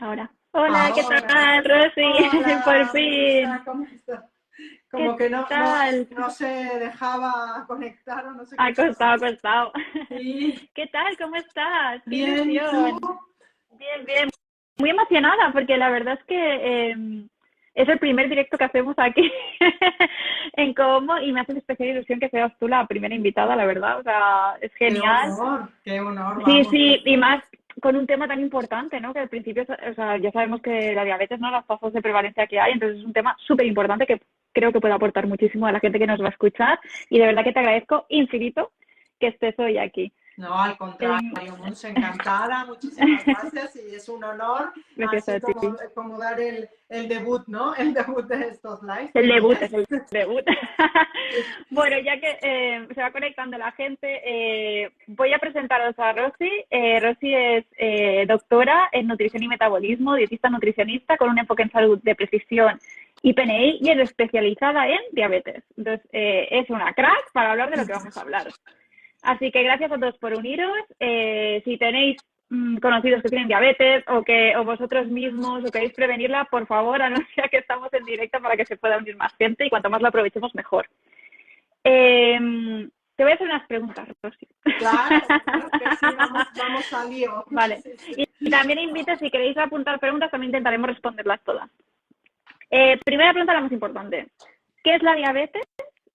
Ahora. Hola, ¿qué Ahora, tal, Rosy? Por hola, fin. Marisa, ¿cómo estás? Como ¿Qué que no, no, tal? no se dejaba conectar o no sé qué Ha pasaba. costado, ha costado. Sí, ¿Qué tal? ¿Cómo estás? ¡Qué bien, ¿y tú? ilusión! Bien, bien. Muy emocionada porque la verdad es que es el primer directo que hacemos aquí en Como y me hace especial ilusión que seas tú la primera invitada, la verdad. O sea, es genial. Qué honor, Sí, vamos. sí, y más con un tema tan importante, ¿no? Que al principio, o sea, ya sabemos que la diabetes, ¿no? Las tasas de prevalencia que hay, entonces es un tema súper importante que creo que puede aportar muchísimo a la gente que nos va a escuchar y de verdad que te agradezco infinito que estés hoy aquí. No, al contrario, Eh, Monse, encantada, muchísimas gracias y es un honor, Gracias así a ti. como dar el debut, ¿no? El debut de estos lives, El muy debut, bien. es el debut. Bueno, ya que se va conectando la gente, voy a presentaros a Rosy. Rosy es doctora en nutrición y metabolismo, dietista nutricionista con un enfoque en salud de precisión y PNI y es especializada en diabetes. Entonces, es una crack para hablar de lo que vamos a hablar. Así que gracias a todos por uniros. Si tenéis conocidos que tienen diabetes o vosotros mismos o queréis prevenirla, por favor, anuncia que estamos en directo para que se pueda unir más gente y cuanto más lo aprovechemos, mejor. Eh, Te voy a hacer unas preguntas, Rosy. Claro que sí, vamos al lío. Vale. Sí, sí. Y también invito, si queréis apuntar preguntas, también intentaremos responderlas todas. Primera pregunta, la más importante. ¿Qué es la diabetes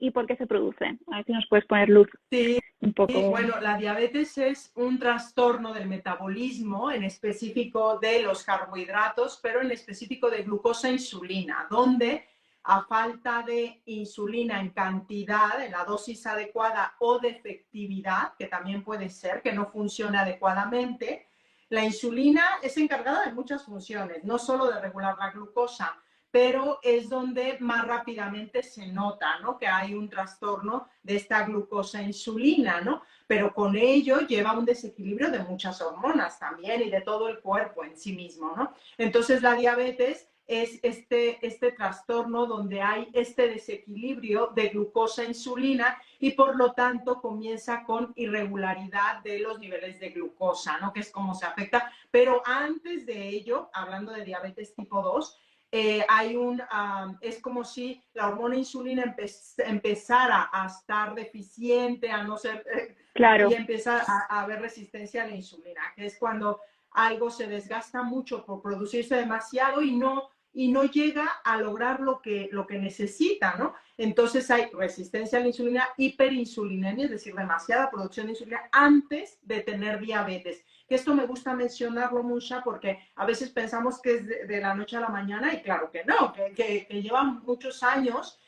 y por qué se produce? A ver si nos puedes poner luz Sí, un poco. bueno, la diabetes es un trastorno del metabolismo, en específico de los carbohidratos, pero en específico de glucosa e insulina, donde a falta de insulina en cantidad, en la dosis adecuada o de efectividad, que también puede ser que no funcione adecuadamente, la insulina es encargada de muchas funciones, no solo de regular la glucosa, pero es donde más rápidamente se nota, ¿no? Que hay un trastorno de esta glucosa insulina, ¿no? Pero con ello lleva un desequilibrio de muchas hormonas también y de todo el cuerpo en sí mismo, ¿no? Entonces la diabetes es este trastorno donde hay este desequilibrio de glucosa e insulina y por lo tanto comienza con irregularidad de los niveles de glucosa, ¿no? Que es como se afecta. Pero antes de ello, hablando de diabetes tipo 2, es como si la hormona insulina empezara a estar deficiente, a no ser, y Claro, empieza a haber resistencia a la insulina, que es cuando algo se desgasta mucho por producirse demasiado y no llega a lograr lo que necesita, ¿no? Entonces hay resistencia a la insulina, hiperinsulinemia, es decir, demasiada producción de insulina antes de tener diabetes. Que esto me gusta mencionarlo mucho porque a veces pensamos que es de la noche a la mañana y claro que no, que llevan muchos años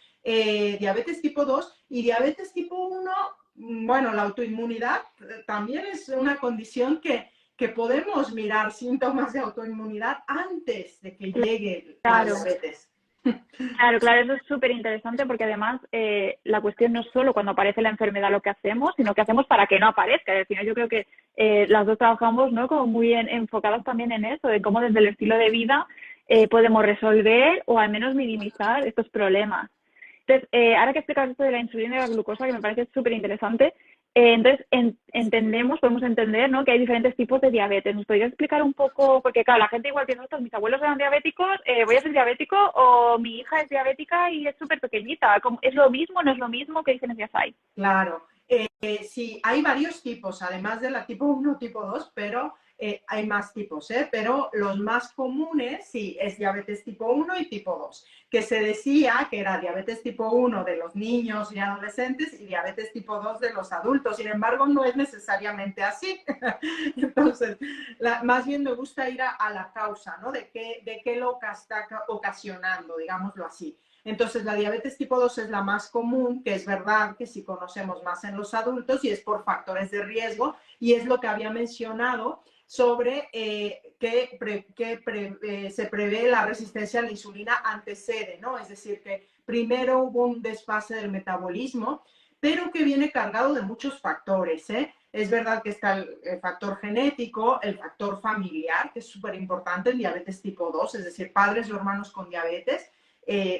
diabetes tipo 2 y diabetes tipo 1, bueno, la autoinmunidad también es una condición que podemos mirar síntomas de autoinmunidad antes de que llegue la claro. diabetes. Claro, claro, eso es súper interesante porque además la cuestión no es solo cuando aparece la enfermedad lo que hacemos, sino que hacemos para que no aparezca. Al final yo creo que las dos trabajamos, ¿no? Como muy enfocadas también en eso, de cómo desde el estilo de vida podemos resolver o al menos minimizar estos problemas. Entonces, ahora que explicas esto de la insulina y la glucosa, que me parece súper interesante, entonces entendemos, podemos entender, ¿no? Que hay diferentes tipos de diabetes. ¿Nos podrías explicar un poco? Porque claro, la gente igual piensa, "Ostras, mis abuelos eran diabéticos, voy a ser diabético o mi hija es diabética y es súper pequeñita. ¿Es lo mismo? ¿No es lo mismo? ¿Qué diferencias hay? Claro, sí, hay varios tipos, además de la tipo 1, tipo 2, pero hay más tipos, ¿eh? Pero los más comunes, sí, es diabetes tipo 1 y tipo 2, que se decía que era diabetes tipo 1 de los niños y adolescentes y diabetes tipo 2 de los adultos. Sin embargo, no es necesariamente así. Entonces, más bien me gusta ir a la causa, ¿no? De qué lo está ocasionando, digámoslo así. Entonces, la diabetes tipo 2 es la más común, que es verdad que si conocemos más en los adultos y es por factores de riesgo, y es lo que había mencionado sobre se prevé la resistencia a la insulina antecede, ¿no? Es decir, que primero hubo un desfase del metabolismo, pero que viene cargado de muchos factores, ¿eh? Es verdad que está el factor genético, el factor familiar, que es súper importante en diabetes tipo 2, es decir, padres o hermanos con diabetes,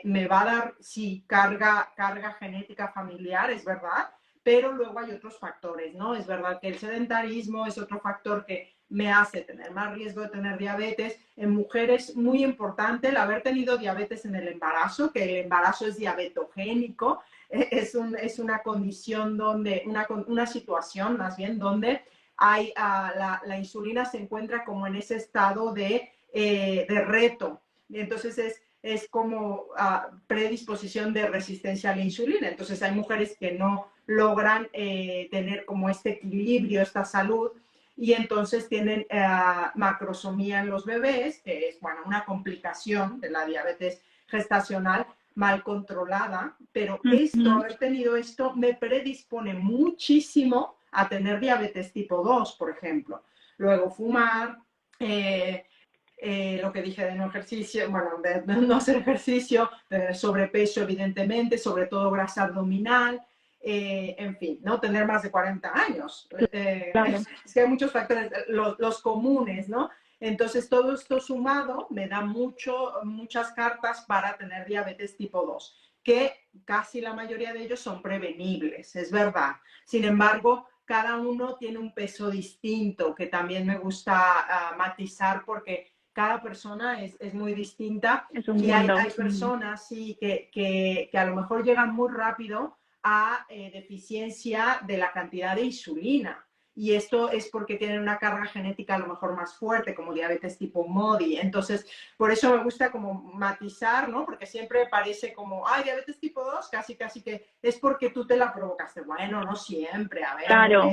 me va a dar, sí, carga genética familiar, es verdad, pero luego hay otros factores, ¿no? Es verdad que el sedentarismo es otro factor que me hace tener más riesgo de tener diabetes. En mujeres, muy importante el haber tenido diabetes en el embarazo, que el embarazo es diabetogénico, es una condición donde, una situación más bien, donde hay, la insulina se encuentra como en ese estado de reto. Entonces es como predisposición de resistencia a la insulina. Entonces hay mujeres que no logran tener como este equilibrio, esta salud, y entonces tienen macrosomía en los bebés, que es, bueno, una complicación de la diabetes gestacional mal controlada, pero esto, haber tenido esto, me predispone muchísimo a tener diabetes tipo 2, por ejemplo. Luego fumar, lo que dije de no ejercicio, bueno, de no hacer ejercicio, sobrepeso evidentemente, sobre todo grasa abdominal, en fin, ¿no? Tener más de 40 años. Claro. Es que hay muchos factores, los comunes, ¿no? Entonces, todo esto sumado me da muchas cartas para tener diabetes tipo 2, que casi la mayoría de ellos son prevenibles, es verdad. Sin embargo, cada uno tiene un peso distinto, que también me gusta matizar porque cada persona es muy distinta Es un y mundo. hay personas sí, que a lo mejor llegan muy rápido a deficiencia de la cantidad de insulina. Y esto es porque tienen una carga genética a lo mejor más fuerte, como diabetes tipo MODY. Entonces, por eso me gusta como matizar, ¿no? Porque siempre parece como, ay, diabetes tipo 2 casi que es porque tú te la provocaste. Bueno, no siempre, a ver, Claro,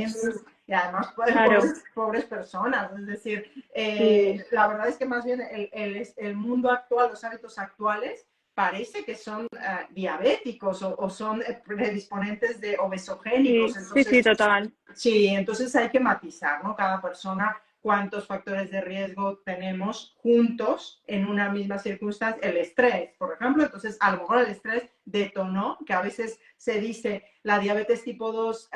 y además pues, claro. pobres personas. Es decir, Sí, la verdad es que más bien el mundo actual, los hábitos actuales, parece que son diabéticos o son predisponentes de obesogénicos. sí, Entonces, total. sí, entonces hay que matizar, ¿no? Cada persona, cuántos factores de riesgo tenemos juntos en una misma circunstancia. El estrés, por ejemplo, entonces a lo mejor el estrés detonó, que a veces se dice la diabetes tipo 2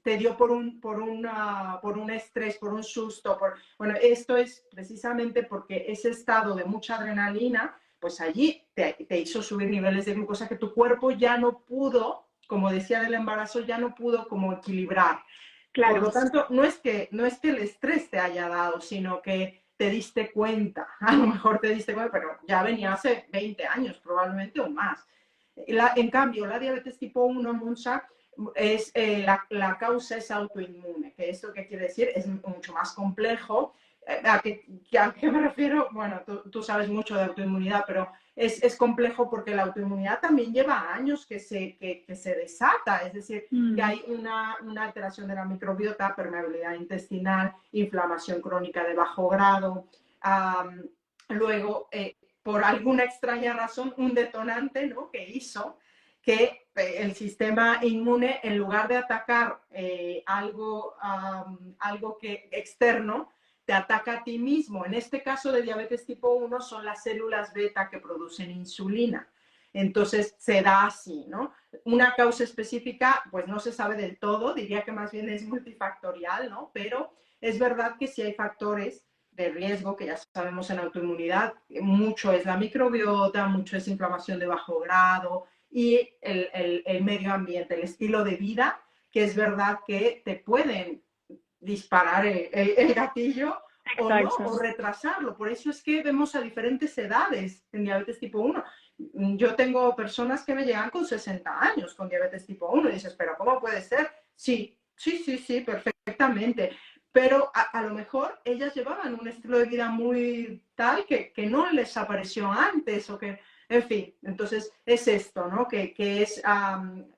te dio por un estrés, por un susto. Bueno, esto es precisamente porque ese estado de mucha adrenalina, pues allí te hizo subir niveles de glucosa que tu cuerpo ya no pudo, como decía del embarazo, ya no pudo como equilibrar. Por lo Claro, tanto, no es que el estrés te haya dado, sino que te diste cuenta. A lo mejor te diste cuenta, pero ya venía hace 20 años probablemente o más. En cambio, la diabetes tipo 1, Monza, la causa es autoinmune. ¿Que esto qué quiere decir? Es mucho más complejo. ¿A qué me refiero? Bueno, tú sabes mucho de autoinmunidad, pero es complejo porque la autoinmunidad también lleva años que se desata. Es decir, que hay una alteración de la microbiota, permeabilidad intestinal, inflamación crónica de bajo grado. Luego, por alguna extraña razón, un detonante, ¿no? Que hizo que el sistema inmune, en lugar de atacar algo externo, te ataca a ti mismo. En este caso de diabetes tipo 1 son las células beta que producen insulina. Entonces se da así, ¿no? Una causa específica, pues no se sabe del todo, diría que más bien es multifactorial, ¿no? Pero es verdad que sí hay factores de riesgo que ya sabemos en autoinmunidad, mucho es la microbiota, mucho es inflamación de bajo grado y el medio ambiente, el estilo de vida, que es verdad que te pueden disparar el gatillo o no, exacto. o retrasarlo. Por eso es que vemos a diferentes edades en diabetes tipo 1. Yo tengo personas que me llegan con 60 años con diabetes tipo 1 y dices, pero ¿cómo puede ser? Sí, perfectamente. Pero a lo mejor ellas llevaban un estilo de vida muy tal que no les apareció antes o que, en fin, entonces es esto, ¿no? Que es,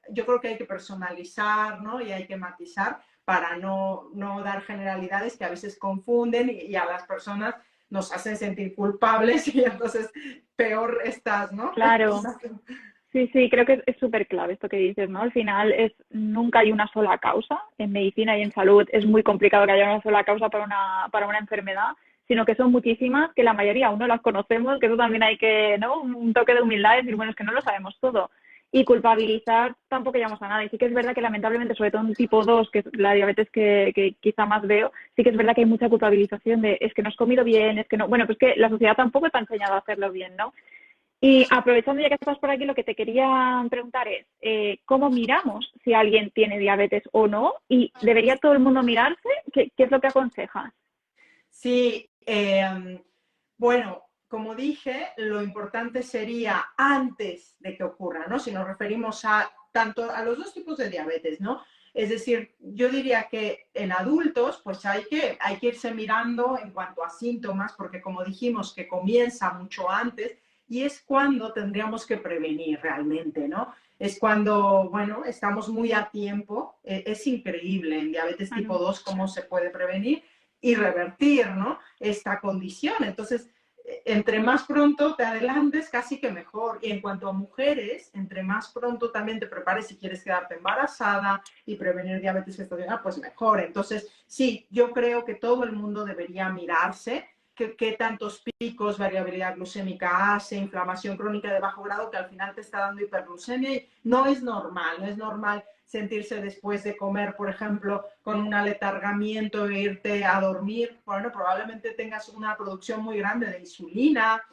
yo creo que hay que personalizar, ¿no? Y hay que matizar para no dar generalidades que a veces confunden y a las personas nos hacen sentir culpables y entonces peor estás, ¿no? Claro. Sí, creo que es súper clave esto que dices, ¿no? Al final nunca hay una sola causa. En medicina y en salud es muy complicado que haya una sola causa para una enfermedad, sino que son muchísimas, que la mayoría aún no las conocemos, que eso también hay que, ¿no? Un toque de humildad y decir, bueno, es que no lo sabemos todo. Y culpabilizar tampoco llegamos a nada. Y sí que es verdad que lamentablemente, sobre todo en tipo 2 que es la diabetes que quizá más veo, sí que es verdad que hay mucha culpabilización de es que no has comido bien, es que no. Bueno, pues que la sociedad tampoco te ha enseñado a hacerlo bien, ¿no? Y aprovechando ya que estás por aquí, lo que te quería preguntar es, ¿cómo miramos si alguien tiene diabetes o no? ¿Y debería todo el mundo mirarse? ¿Qué es lo que aconsejas? Sí, bueno, como dije, lo importante sería antes de que ocurra, ¿no? Si nos referimos a tanto a los dos tipos de diabetes, ¿no? Es decir, yo diría que en adultos, pues hay que irse mirando en cuanto a síntomas, porque como dijimos que comienza mucho antes y es cuando tendríamos que prevenir realmente, ¿no? Es cuando, bueno, estamos muy a tiempo. Es increíble en diabetes tipo Claro. 2 cómo se puede prevenir y revertir, ¿no? Esta condición. Entonces, entre más pronto te adelantes, casi que mejor. Y en cuanto a mujeres, entre más pronto también te prepares si quieres quedarte embarazada y prevenir diabetes gestacional, pues mejor. Entonces, sí, yo creo que todo el mundo debería mirarse qué tantos picos, variabilidad glucémica hace, inflamación crónica de bajo grado que al final te está dando hiperglucemia y no es normal, no es normal sentirse después de comer, por ejemplo, con un aletargamiento e irte a dormir. Bueno, probablemente tengas una producción muy grande de insulina,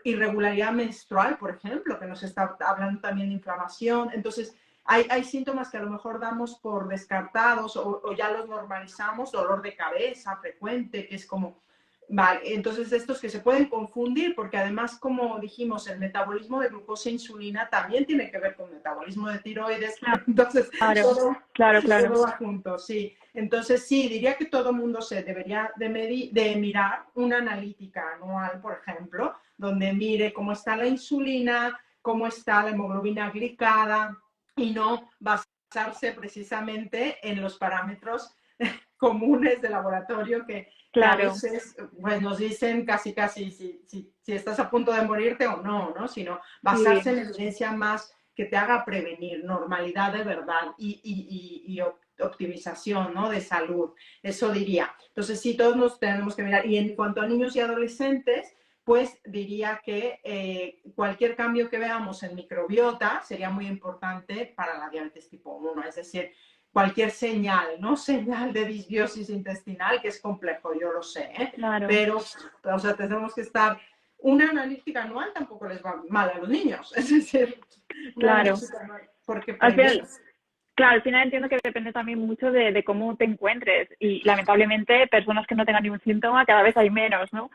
irregularidad menstrual, por ejemplo, que nos está hablando también de inflamación. Entonces, hay síntomas que a lo mejor damos por descartados o ya los normalizamos, dolor de cabeza frecuente, que es como, vale, entonces estos que se pueden confundir, porque además, como dijimos, el metabolismo de glucosa e insulina también tiene que ver con el metabolismo de tiroides, entonces Claro, claro, claro. todo va junto, sí. Entonces, sí, diría que todo mundo se debería de mirar una analítica anual, por ejemplo, donde mire cómo está la insulina, cómo está la hemoglobina glicada, y no basarse precisamente en los parámetros comunes de laboratorio que a Claro, veces pues, nos dicen casi si estás a punto de morirte o no, ¿no? Sino basarse sí, en evidencia más que te haga prevenir, normalidad de verdad y optimización, ¿no? De salud, eso diría. Entonces sí, todos nos tenemos que mirar. Y en cuanto a niños y adolescentes, pues diría que cualquier cambio que veamos en microbiota sería muy importante para la diabetes tipo 1, es decir, cualquier señal, ¿no? Señal de disbiosis intestinal, que es complejo, yo lo sé, ¿eh? claro, Pero, o sea, tenemos que estar... Una analítica anual tampoco les va mal a los niños, es decir, una claro. analítica anual, porque Al previene. final, claro, al final entiendo que depende también mucho de cómo te encuentres y lamentablemente personas que no tengan ningún síntoma cada vez hay menos, ¿no?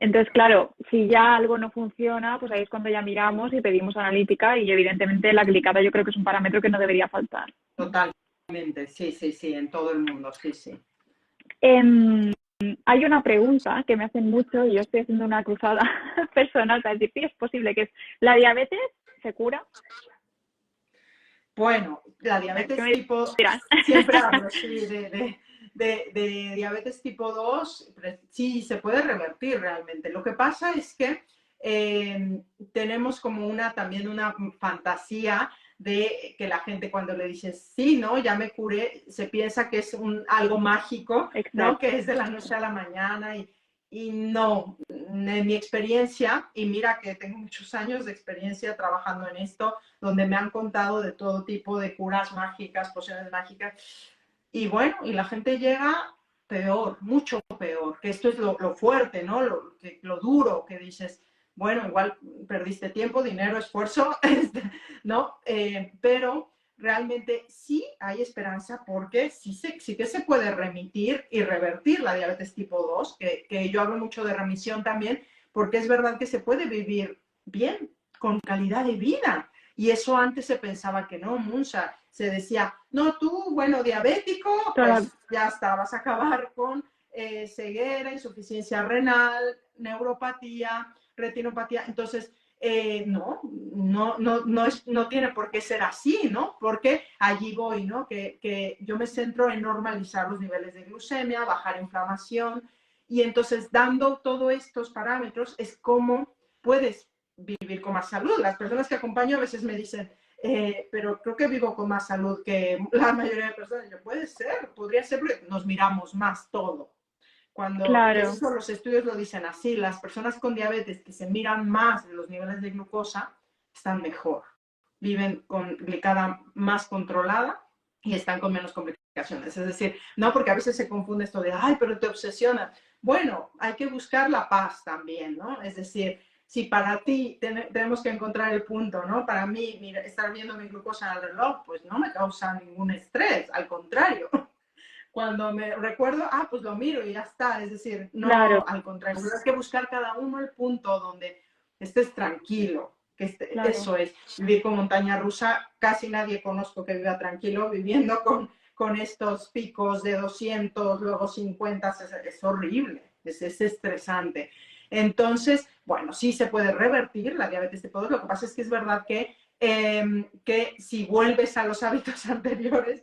Entonces, claro, si ya algo no funciona, pues ahí es cuando ya miramos y pedimos analítica y evidentemente la glicada yo creo que es un parámetro que no debería faltar. Totalmente, sí, en todo el mundo, sí. Eh, Hay una pregunta que me hacen mucho y yo estoy haciendo una cruzada personal para decir si es posible que es ¿la diabetes se cura? Bueno, la ¿Qué diabetes me tipo, dirás? siempre hablo, sí, de diabetes tipo 2, sí, se puede revertir realmente. Lo que pasa es que tenemos como también una fantasía de que la gente cuando le dice, sí, ¿no? Ya me curé, se piensa que es algo mágico, ¿no? Exacto. Que es de la noche a la mañana y no, en mi experiencia, y mira que tengo muchos años de experiencia trabajando en esto, donde me han contado de todo tipo de curas mágicas, pociones mágicas, y bueno, y la gente llega peor, mucho peor, que esto es lo fuerte, ¿no? Lo duro, que dices, bueno, igual perdiste tiempo, dinero, esfuerzo, ¿no? Pero realmente sí hay esperanza porque sí que se puede remitir y revertir la diabetes tipo 2, que yo hablo mucho de remisión también, porque es verdad que se puede vivir bien, con calidad de vida. Y eso antes se pensaba que no, Munsa. Se decía, no, tú, bueno, diabético, Toda, pues ya está, vas a acabar con ceguera, insuficiencia renal, neuropatía, retinopatía. Entonces, no tiene por qué ser así, ¿no? Porque allí voy, ¿no? Que yo me centro en normalizar los niveles de glucemia, bajar inflamación, y entonces dando todos estos parámetros es como puedes vivir con más salud. Las personas que acompaño a veces me dicen, pero creo que vivo con más salud que la mayoría de personas. Yo, puede ser, podría ser porque nos miramos más todo. Y claro, eso los estudios lo dicen así, las personas con diabetes que se miran más los niveles de glucosa están mejor, viven con glicada más controlada y están con menos complicaciones. Es decir, no porque a veces se confunde esto de, ay, pero te obsesiona. Bueno, hay que buscar la paz también, ¿no? Es decir, si para ti tenemos que encontrar el punto, ¿no? Para mí, mira, estar viendo mi glucosa en el reloj, pues no me causa ningún estrés, al contrario. cuando me recuerdo, pues lo miro y ya está. Es decir, no, Claro, al contrario, hay que buscar cada uno el punto donde estés tranquilo. claro. Eso es, vivir con montaña rusa. Casi nadie conozco que viva tranquilo viviendo con estos picos de 200, luego 50, es horrible, es estresante. Entonces, bueno, sí se puede revertir la diabetes tipo 2. Lo que pasa es que es verdad que si vuelves a los hábitos anteriores,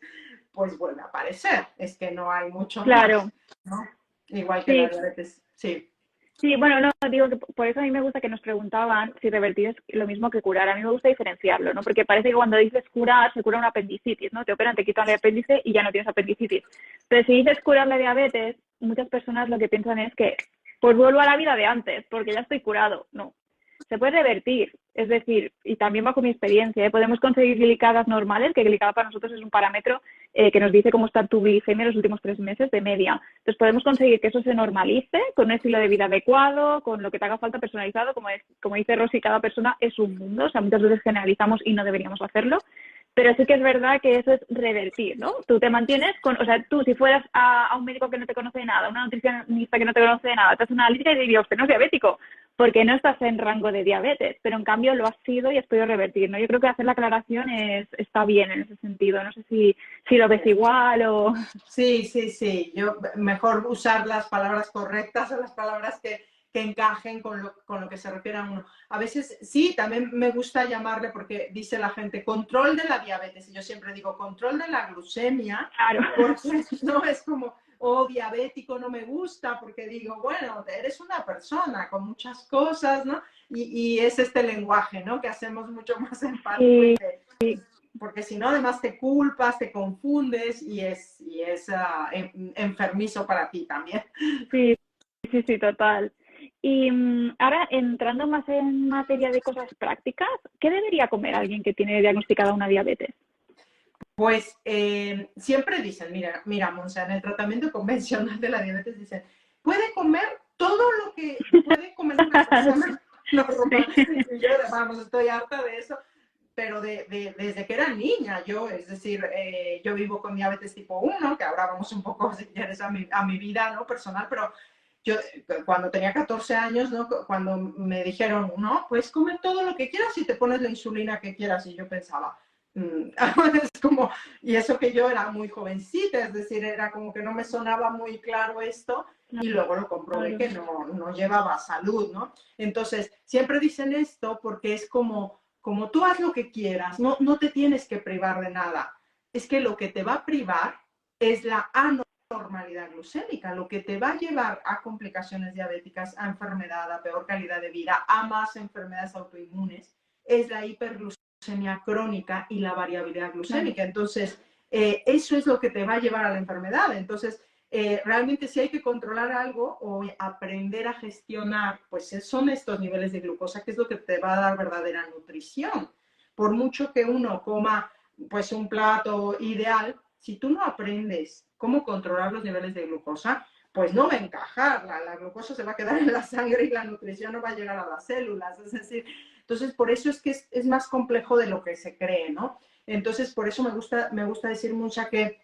pues vuelve a aparecer. Es que no hay mucho Claro, más, ¿no? Igual que la sí. diabetes, sí. Sí, bueno, no, digo que por eso a mí me gusta que nos preguntaban si revertir es lo mismo que curar. A mí me gusta diferenciarlo, ¿no? Porque parece que cuando dices curar, se cura una apendicitis, ¿no? Te operan, te quitan el apéndice y ya no tienes apendicitis. Pero si dices curar la diabetes, muchas personas lo que piensan es que pues vuelvo a la vida de antes, porque ya estoy curado. No, se puede revertir. Es decir, y también bajo mi experiencia, podemos conseguir glicadas normales, que glicada para nosotros es un parámetro que nos dice cómo está tu glicemia en los últimos 3 meses de media. Entonces podemos conseguir que eso se normalice con un estilo de vida adecuado, con lo que te haga falta personalizado, como dice Rosy, cada persona es un mundo, o sea, muchas veces generalizamos y no deberíamos hacerlo, pero sí que es verdad que eso es revertir, ¿no? Tú te mantienes con, o sea, tú si fueras a un médico que no te conoce de nada, una nutricionista que no te conoce de nada, te haces una analítica y diría, usted no es diabético, porque no estás en rango de diabetes, pero en cambio lo has sido y has podido revertir, ¿no? Yo creo que hacer la aclaración está bien en ese sentido, no sé si lo ves igual o... Sí, sí, sí. Yo mejor usar las palabras correctas o las palabras que encajen con lo que se refiere a uno. A veces sí, también me gusta llamarle, porque dice la gente, control de la diabetes. Y yo siempre digo, control de la glucemia, Claro. porque no es como, diabético no me gusta, porque digo, bueno, eres una persona con muchas cosas, ¿no? Y es este lenguaje, ¿no? Que hacemos mucho más empático y Sí, que porque si no, además te culpas, te confundes y es enfermizo para ti también. sí, sí, sí, total. Y ahora, entrando más en materia de cosas prácticas, ¿qué debería comer alguien que tiene diagnosticada una diabetes? Pues siempre dicen, mira, Monse, en el tratamiento convencional de la diabetes dicen, puede comer todo lo que puede comer una persona normal. Y yo, vamos, estoy harta de eso, pero desde que era niña yo, es decir, yo vivo con diabetes tipo 1, que ahora vamos un poco, si quieres, a mi vida, ¿no? Personal, pero yo cuando tenía 14 años, ¿no? Cuando me dijeron, no, puedes comer todo lo que quieras y te pones la insulina que quieras, y yo pensaba, es como, y eso que yo era muy jovencita, es decir, era como que no me sonaba muy claro esto, y luego lo comprobé Claro, que no llevaba salud, ¿no? Entonces, siempre dicen esto porque es como tú haz lo que quieras, no te tienes que privar de nada. Es que lo que te va a privar es la anormalidad glucémica, lo que te va a llevar a complicaciones diabéticas, a enfermedad, a peor calidad de vida, a más enfermedades autoinmunes, es la hiperglucemia crónica y la variabilidad claro. glucémica. Entonces, eso es lo que te va a llevar a la enfermedad. Entonces, realmente si hay que controlar algo o aprender a gestionar, pues son estos niveles de glucosa, que es lo que te va a dar verdadera nutrición. Por mucho que uno coma pues un plato ideal, si tú no aprendes cómo controlar los niveles de glucosa, pues no va a encajar, la glucosa se va a quedar en la sangre y la nutrición no va a llegar a las células, es decir, entonces por eso es que es más complejo de lo que se cree, ¿no? Entonces por eso me gusta decir mucho que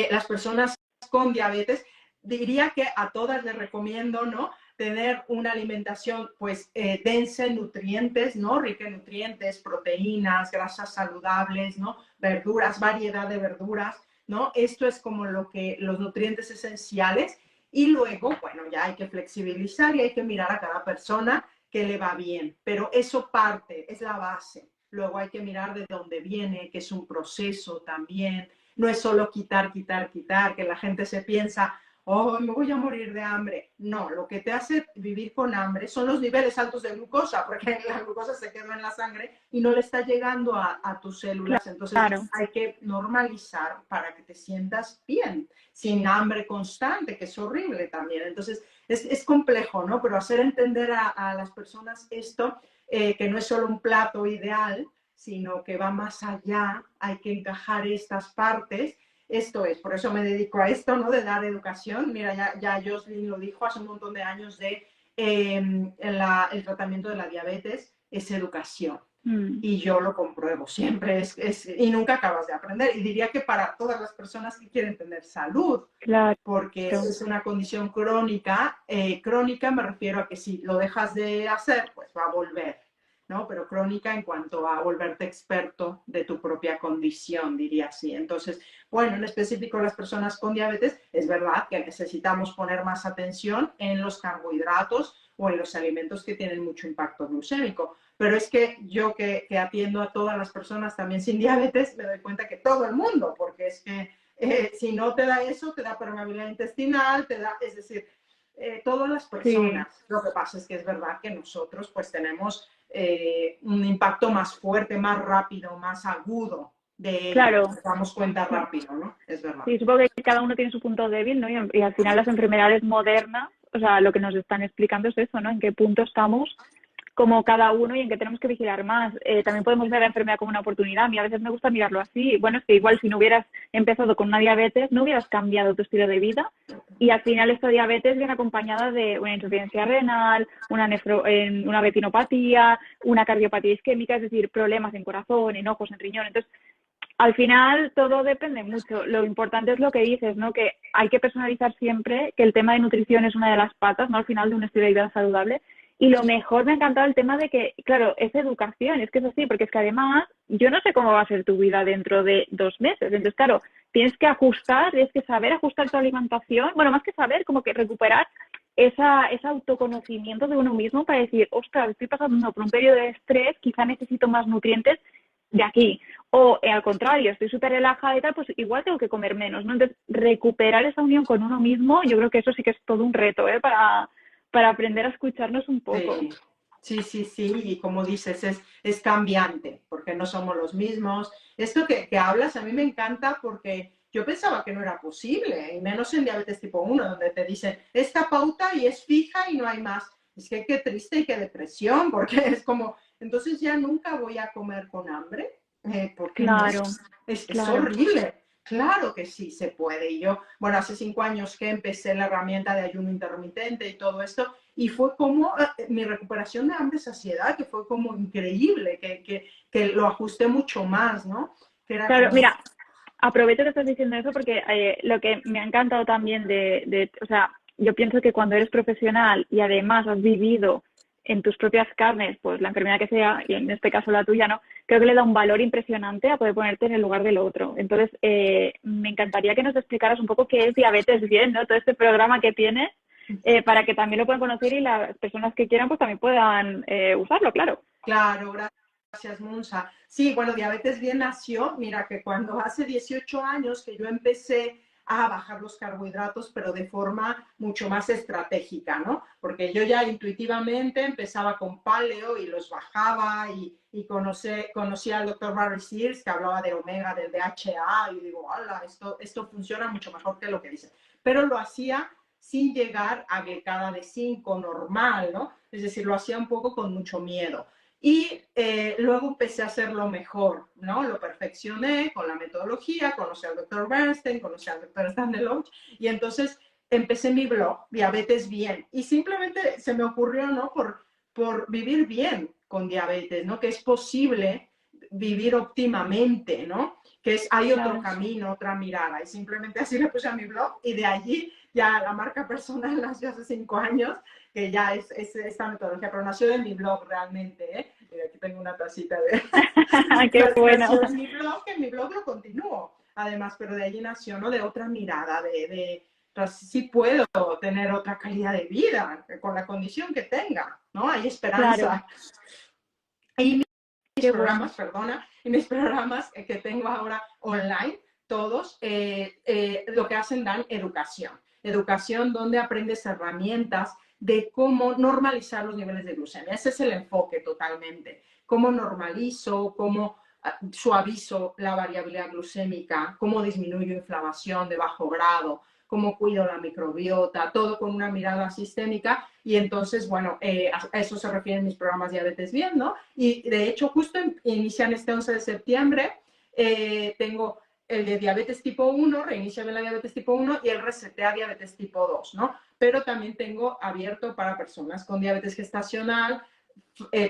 las personas con diabetes, diría que a todas les recomiendo, ¿no? Tener una alimentación pues densa en nutrientes, ¿no? Rica en nutrientes, proteínas, grasas saludables, ¿no? Verduras, variedad de verduras, ¿no? Esto es como los nutrientes esenciales, y luego, bueno, ya hay que flexibilizar y hay que mirar a cada persona que le va bien, pero eso parte, es la base. Luego hay que mirar de dónde viene, que es un proceso también. No es solo quitar, quitar, quitar, que la gente se piensa, oh, me voy a morir de hambre. No, lo que te hace vivir con hambre son los niveles altos de glucosa, porque la glucosa se queda en la sangre y no le está llegando a tus células. Entonces Claro, hay que normalizar para que te sientas bien, sin hambre constante, que es horrible también. Entonces es complejo, ¿no? Pero hacer entender a las personas esto, que no es solo un plato ideal, sino que va más allá, hay que encajar estas partes. Esto es, por eso me dedico a esto, ¿no? De dar educación. Mira, ya Jocelyn lo dijo hace un montón de años de el tratamiento de la diabetes es educación. Y yo lo compruebo siempre, y nunca acabas de aprender. Y diría que para todas las personas que quieren tener salud, Claro. porque es una condición crónica. Crónica me refiero a que si lo dejas de hacer, pues va a volver, ¿no? Pero crónica en cuanto a volverte experto de tu propia condición, diría así. Entonces, bueno, en específico las personas con diabetes, es verdad que necesitamos poner más atención en los carbohidratos o en los alimentos que tienen mucho impacto glucémico. Pero es que yo que atiendo a todas las personas también sin diabetes, me doy cuenta que todo el mundo, porque es que si no te da eso, te da permeabilidad intestinal, te da, es decir, todas las personas. Sí. Lo que pasa es que es verdad que nosotros pues tenemos un impacto más fuerte, más rápido, más agudo de ello. Claro. Nos damos cuenta rápido, ¿no? Es verdad. Sí, supongo que cada uno tiene su punto débil, ¿no? Y al final las enfermedades modernas, o sea, lo que nos están explicando es eso, ¿no? En qué punto estamos como cada uno y en qué tenemos que vigilar más. También podemos ver la enfermedad como una oportunidad. A mí a veces me gusta mirarlo así. Bueno, es que igual si no hubieras empezado con una diabetes, no hubieras cambiado tu estilo de vida y al final esta diabetes viene acompañada de una insuficiencia renal, una retinopatía, una cardiopatía isquémica, es decir, problemas en corazón, en ojos, en riñón. Entonces, al final todo depende mucho. Lo importante es lo que dices, ¿no? Que hay que personalizar siempre, que el tema de nutrición es una de las patas, ¿no? Al final de un estilo de vida saludable. Y lo mejor me ha encantado el tema de que, claro, es educación, es que es así, porque es que además yo no sé cómo va a ser tu vida dentro de 2 meses. Entonces, claro, tienes que ajustar, tienes que saber ajustar tu alimentación, bueno, más que saber, como que recuperar ese autoconocimiento de uno mismo para decir, ostras, estoy pasando por un periodo de estrés, quizá necesito más nutrientes de aquí. O al contrario, estoy súper relajada y tal, pues igual tengo que comer menos, ¿no? Entonces, recuperar esa unión con uno mismo, yo creo que eso sí que es todo un reto, ¿eh? Para aprender a escucharnos un poco. Sí, sí, sí, sí, y como dices, es cambiante, porque no somos los mismos. Esto que hablas a mí me encanta porque yo pensaba que no era posible, y menos en diabetes tipo 1, donde te dicen, esta pauta y es fija y no hay más. Es que qué triste y qué depresión, porque es como, entonces ya nunca voy a comer con hambre, porque no, Claro, es claro. horrible. Claro que sí se puede. Y yo, bueno, hace 5 años que empecé la herramienta de ayuno intermitente y todo esto, y fue como mi recuperación de hambre y saciedad, que fue como increíble, que lo ajusté mucho más, ¿no? Que era Claro, como, mira, aprovecho que estás diciendo eso porque lo que me ha encantado también o sea, yo pienso que cuando eres profesional y además has vivido en tus propias carnes, pues la enfermedad que sea, y en este caso la tuya, ¿no? Creo que le da un valor impresionante a poder ponerte en el lugar del otro. Entonces, me encantaría que nos explicaras un poco qué es Diabetes Bien, ¿no? Todo este programa que tienes, para que también lo puedan conocer y las personas que quieran, pues también puedan usarlo, claro. claro, gracias, Munza. Sí, bueno, Diabetes Bien nació, mira, que cuando hace 18 años que yo empecé a bajar los carbohidratos, pero de forma mucho más estratégica, ¿no? Porque yo ya intuitivamente empezaba con paleo y los bajaba y conocí al doctor Barry Sears que hablaba de omega, del DHA, y digo, hola, esto funciona mucho mejor que lo que dice. Pero lo hacía sin llegar a glicada de 5 normal, ¿no? Es decir, lo hacía un poco con mucho miedo. Y luego empecé a hacerlo mejor, ¿no? Lo perfeccioné con la metodología, conocí al doctor Bernstein, conocí al doctor Stanley, y entonces empecé mi blog, Diabetes Bien, y simplemente se me ocurrió, ¿no? Por vivir bien con diabetes, ¿no? Que es posible vivir óptimamente, ¿no? Hay otro Claro. camino, otra mirada, y simplemente así le puse a mi blog, y de allí ya la marca personal nació hace 5 años, que ya es esta metodología, pero nació de mi blog realmente, ¿eh? Mira, aquí tengo una tacita de... Qué bueno. nació en mi blog, que en mi blog lo continúo, además, pero de allí nació, ¿no? De otra mirada, pues, sí puedo tener otra calidad de vida con la condición que tenga, ¿no? Hay Claro, esperanza. Y mis qué bueno. programas, perdona, y mis programas que tengo ahora online, todos, lo que hacen dan educación. Educación donde aprendes herramientas de cómo normalizar los niveles de glucemia. Ese es el enfoque totalmente. Cómo normalizo, cómo suavizo la variabilidad glucémica, cómo disminuyo inflamación de bajo grado, cómo cuido la microbiota, todo con una mirada sistémica. Y entonces, bueno, a eso se refieren mis programas Diabetes Bien, ¿no? Y de hecho, justo inician este 11 de septiembre, tengo el de diabetes tipo 1, reinicia bien la diabetes tipo 1 y el resetea diabetes tipo 2, ¿no? Pero también tengo abierto para personas con diabetes gestacional,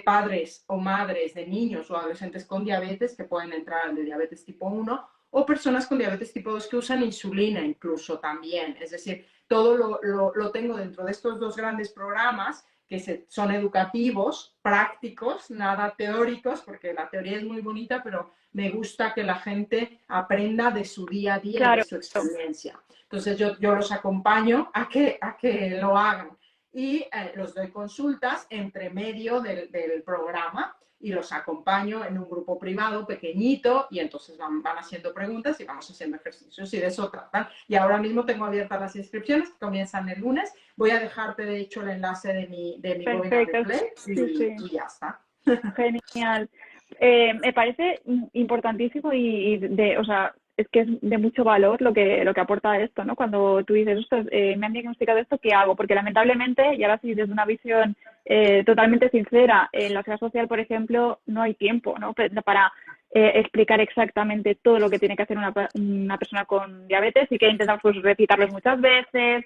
padres o madres de niños o adolescentes con diabetes que pueden entrar al de diabetes tipo 1 o personas con diabetes tipo 2 que usan insulina incluso también. Es decir, todo lo tengo dentro de estos dos grandes programas que son educativos, prácticos, nada teóricos, porque la teoría es muy bonita, pero me gusta que la gente aprenda de su día a día y Claro. de su experiencia. Entonces yo los acompaño a que lo hagan y los doy consultas entre medio del programa y los acompaño en un grupo privado pequeñito y entonces van haciendo preguntas y vamos haciendo ejercicios y de eso tratan. Y ahora mismo tengo abiertas las inscripciones que comienzan el lunes. Voy a dejarte de hecho el enlace de mi webinar Perfecto. replay Sí, sí. y ya está. Genial. Me parece importantísimo o sea, es que es de mucho valor lo que aporta esto, ¿no? Cuando tú dices, ostras, me han diagnosticado esto, ¿qué hago? Porque lamentablemente, y ahora sí desde una visión totalmente sincera, en la seguridad social, por ejemplo, no hay tiempo, ¿no? Para explicar exactamente todo lo que tiene que hacer una persona con diabetes y que intentamos pues, recitarlos muchas veces,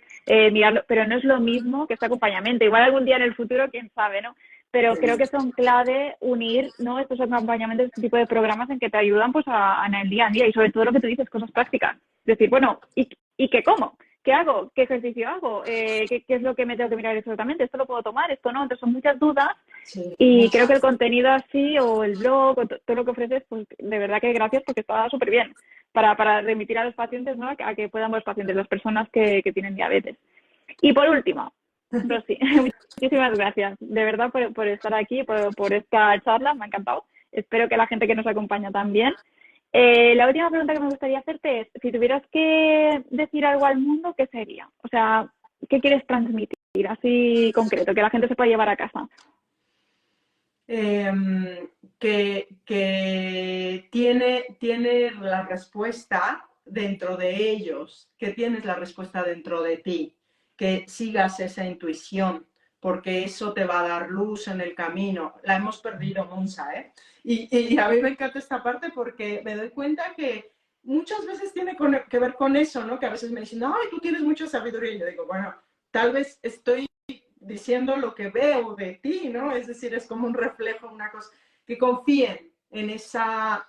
mirarlo, pero no es lo mismo que este acompañamiento. Igual algún día en el futuro, quién sabe, ¿no? Pero creo que son clave unir, ¿no? Estos acompañamientos, este tipo de programas en que te ayudan pues en el día a día y sobre todo lo que tú dices, cosas prácticas. Decir, bueno, ¿y qué como? ¿Qué hago? ¿Qué ejercicio hago? ¿Qué es lo que me tengo que mirar exactamente? ¿Esto lo puedo tomar? ¿Esto no? Entonces son muchas dudas Sí. y creo que el contenido así o el blog o todo lo que ofreces, pues de verdad que gracias porque está súper bien para remitir a los pacientes, ¿no? A que puedan los pacientes, las personas que tienen diabetes. Y por último, Rosy, muchísimas gracias, de verdad, por estar aquí, por esta charla, me ha encantado. Espero que la gente que nos acompaña también. La última pregunta que me gustaría hacerte es, si tuvieras que decir algo al mundo, ¿qué sería? O sea, ¿qué quieres transmitir así concreto, que la gente se pueda llevar a casa? Que tiene la respuesta dentro de ellos, que tienes la respuesta dentro de ti, que sigas esa intuición, porque eso te va a dar luz en el camino. La hemos perdido, Monza, ¿eh? Y a mí me encanta esta parte porque me doy cuenta que muchas veces tiene que ver con eso, ¿no? Que a veces me dicen, ay, tú tienes mucha sabiduría. Y yo digo, bueno, tal vez estoy diciendo lo que veo de ti, ¿no? Es decir, es como un reflejo, una cosa, que confíen en esa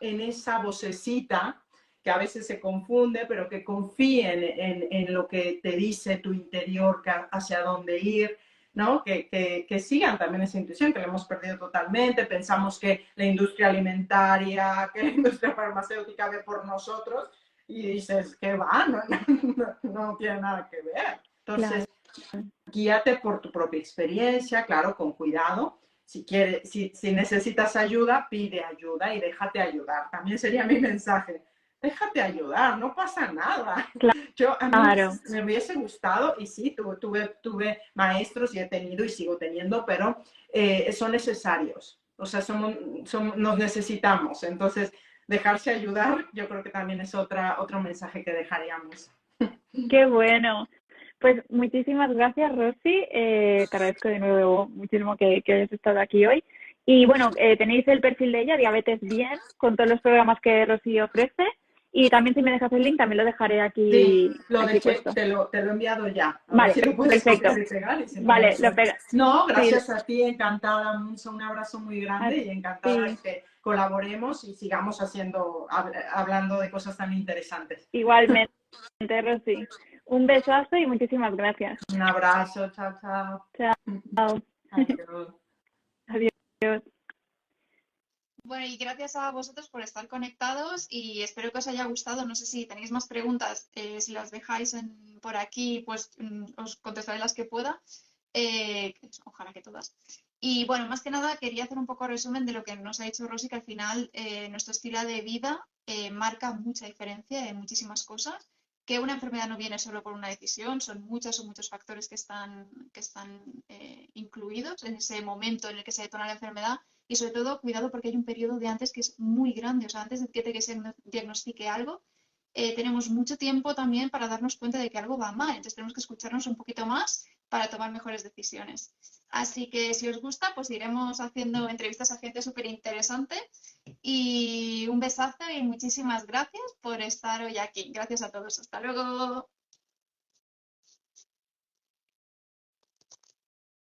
vocecita que a veces se confunde, pero que confíen en lo que te dice tu interior, hacia dónde ir, ¿no? Que sigan también esa intuición, que la hemos perdido totalmente. Pensamos que la industria alimentaria, que la industria farmacéutica ve por nosotros y dices, ¿qué va? No tiene nada que ver. Entonces, guíate por tu propia experiencia, claro, con cuidado. Si necesitas ayuda, pide ayuda y déjate ayudar. También sería mi mensaje. Déjate ayudar, no pasa nada. A mí Claro. me hubiese gustado, y sí, tuve maestros y he tenido y sigo teniendo, pero son necesarios. O sea, nos necesitamos. Entonces, dejarse ayudar, yo creo que también es otro mensaje que dejaríamos. Qué bueno. Pues muchísimas gracias, Rosy. Te agradezco de nuevo muchísimo que hayas estado aquí hoy. Y bueno, tenéis el perfil de ella, Diabetes Bien, con todos los programas que Rosy ofrece. Y también si me dejas el link, también lo dejaré Sí, aquí puesto. te lo he enviado ya. A ver Vale, si lo puedes perfecto. copiar y pegar. Y si no, Vale, lo pega. no, Sí, gracias a ti, encantada, Monza, un abrazo muy a grande y encantada de ti. que colaboremos y sigamos hablando de cosas tan interesantes. Igualmente, Rosy. Un besazo y muchísimas gracias. Un abrazo, chao, chao. Chao. Adiós. Adiós. Bueno, y gracias a vosotros por estar conectados y espero que os haya gustado. No sé si tenéis más preguntas, si las dejáis por aquí, pues os contestaré las que pueda. Ojalá que todas. Y bueno, más que nada quería hacer un poco resumen de lo que nos ha dicho Rosy, que al final nuestro estilo de vida marca mucha diferencia en muchísimas cosas, que una enfermedad no viene solo por una decisión, son muchos o muchos factores que están incluidos en ese momento en el que se detona la enfermedad. Y sobre todo, cuidado porque hay un periodo de antes que es muy grande. O sea, antes de que se diagnostique algo, tenemos mucho tiempo también para darnos cuenta de que algo va mal. Entonces tenemos que escucharnos un poquito más para tomar mejores decisiones. Así que si os gusta, pues iremos haciendo entrevistas a gente súper interesante. Y un besazo y muchísimas gracias por estar hoy aquí. Gracias a todos. Hasta luego.